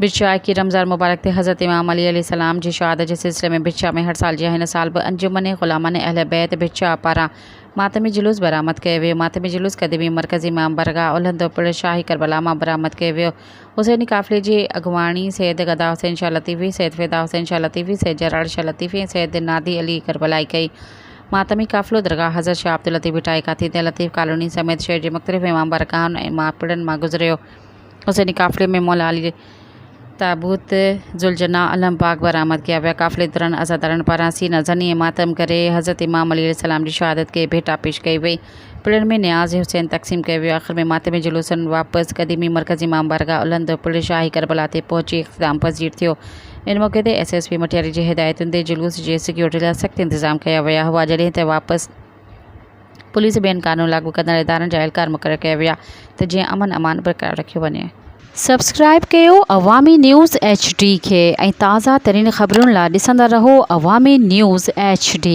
बिरछा की रमज़ान मुबारक ते हज़रत इमाम अली अलैहिस्सलाम जी शहादत जे सिलसिले में बिरछा में हर साल जिया हिन साल बि अंजुमन ग़ुलामान अहल बैत बिरछा पारां मातमी जुलूस बरामद कयो वियो। मातमी जुलूस क़दीमी मरकज़ी इमाम बरगाह उलहंदो पिणु शाही करबला मां बरामद कयो वियो। हुसैनी काफ़िले जी अॻुवाणी सैयद गदा हुसैन शाह लतीफ़ी, सैयद फ़िदा हुसैन शाह लतीफ़ी, सैयद जरार शाह लतीफ़ी ऐं सैयद नादी अली करबलाई कई। मातमी काफ़िलो दरगाह हज़रत शाह अब्दुल लतीफ़ इटाई काथी ते लतीफ़ कॉलोनी समेत शहर जे मुख़्तलिफ़ इमाम बरगाहनि ऐं मापिड़नि मां गुज़रियो। हुसैनी काफ़िले में मौला अली ताबूत जुलजना अलम पाक बरामद किया विया। काफ़िले दौरान अज़ादारनि पारां सीना ज़नी मातम करे हज़रत इमाम अली अलैहिस्सलाम जी शहादत के भेटा पेश कई वई। पिणनि में न्याज़ हुसैन तक़सीम कयो वियो। आख़िर में मातमी जुलूसनि वापसि क़दीमी मरकज़ी इमाम बरगाह उलहंदो पिणु शाही करबला ते पहुची इख़्तिताम पज़ीर थियो। इन मौक़े ते SSP मटियारी जी हिदायतुनि ते जुलूस जे सिक्योरिटी लाइ सख़्त इंतज़ाम कया विया हुआ, जॾहिं त वापसि पुलिस ॿियनि क़ानून लागू कंदड़ इदारनि जा एहलकार मुक़ररु कया विया त जीअं अमन अमान बरक़रार रखियो वञे। सब्सक्राइब कयो अवामी न्यूज़ HD खे ऐं ताज़ा तरीन ख़बरुनि लाइ ॾिसंदा रहो अवामी न्यूज़ HD।